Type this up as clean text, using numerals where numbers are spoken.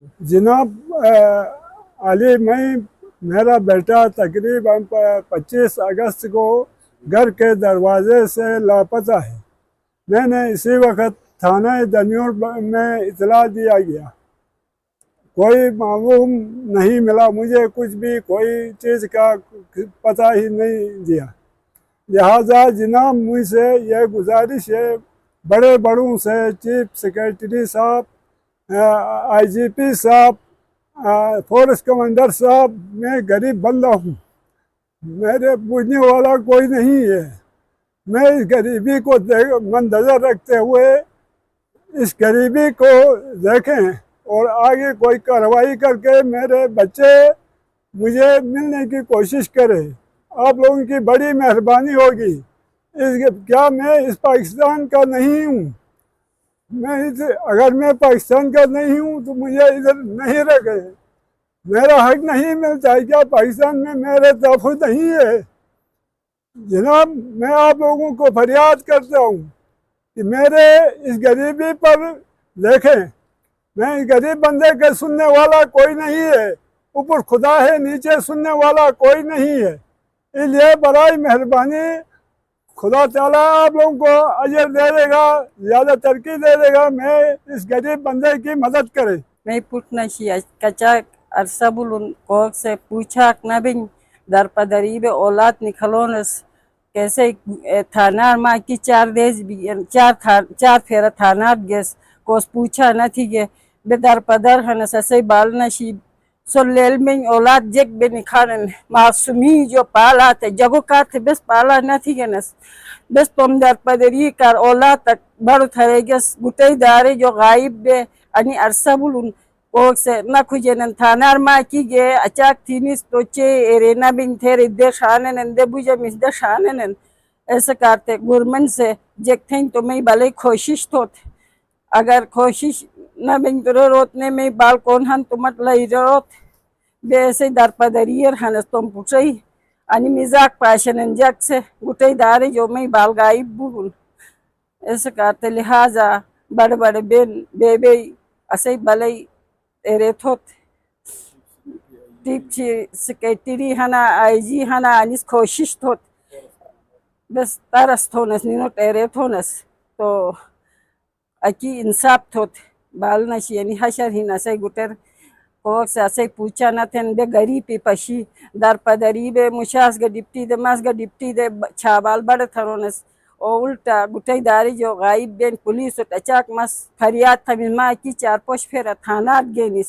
जनाब अली, मेरा बेटा तकरीबन 25 अगस्त को घर के दरवाजे से लापता है। मैंने इसी वक्त थाना दन्यूर में इतला दिया गया, कोई मालूम नहीं मिला मुझे, कुछ भी कोई चीज़ का पता ही नहीं दिया। लिहाजा जनाब मुझसे यह गुजारिश है, बड़े बड़ों से, चीफ सेक्रेटरी साहब, IGP साहब, फॉरेस्ट कमांडर साहब, मैं गरीब बंदा हूँ, मेरे पूछने वाला कोई नहीं है। मैं इस गरीबी को मंदजर रखते हुए इस गरीबी को देखें और आगे कोई कार्रवाई करके मेरे बच्चे मुझे मिलने की कोशिश करें। आप लोगों की बड़ी मेहरबानी होगी। क्या मैं इस पाकिस्तान का नहीं हूँ? अगर मैं पाकिस्तान का नहीं हूँ तो मुझे इधर नहीं रखे, मेरा हक नहीं मिलता है। क्या पाकिस्तान में मेरे तहफ़्फ़ुज़ नहीं है? जनाब, मैं आप लोगों को फरियाद करता हूँ कि मेरे इस गरीबी पर देखें। मैं इस गरीब बंदे के सुनने वाला कोई नहीं है, ऊपर खुदा है, नीचे सुनने वाला कोई नहीं है। इसलिए बराए मेहरबानी खुदा ताला आप लोगों को अजर दे देगा, ज़्यादा तरक्की दे देगा। मैं इस गरीब बंदे की मदद करे। मैं पूछना चाहिए कचा अरसबुल कोक से पूछा न बिन दर पदरी बे औलाद निकलोनस कैसे थाना माँ की 4 देश भी 4 फेरा थाना गेस कोस पूछा न थी गे बे दर पदर हन ससे बाल नशीब सो लेल में औलाद जग बे निखारन मासूमी जो पाला थे जगो का थे बस पाला न थी गे नस बस तुम दर पदरी कर औलाद तक बड़ थरे गेस गुटे दारे जो गायब बे अनि अरसबुल कोक से न खुजन थानार मा की गे अचाक थीनिस तोचे एरेना बिन थे दे शानन दे बुझे मिस दे शानन ऐसे करते गुरमन से जगथें तो मैं भले कोशिश तो अगर कोशिश न बिन तो रोतने में बाल कौन हन तो मत लई रोत बे ऐसे दर पदरियर हन तुम पुछई अनि मिजाक पाशन जग से गुटे दारे जो मैं बाल गायब बुल ऐसे करते लिहाजा बड़े बड़े बेन बेबे ऐसे भले एरे थोत टिप सेक्रेटरी हना IG हना अनिस कोशिश थोत बस तरस थोनस निनो टेरे थोनस तो अकी इंसाफ थोत बाल नशी यानी हशर ही नसे गुटर कोक से ऐसे पूछा न थे बे गरीब पे पशी दर पदरी बे मुशास ग डिप्टी दे मास ग डिप्टी दे छाबाल बड़े थरोनस और उल्टा गुटे दारी जो गायब बेन पुलिस अचाक मस फरियाद था मिमा की 4-5 फेरा थाना गेनिस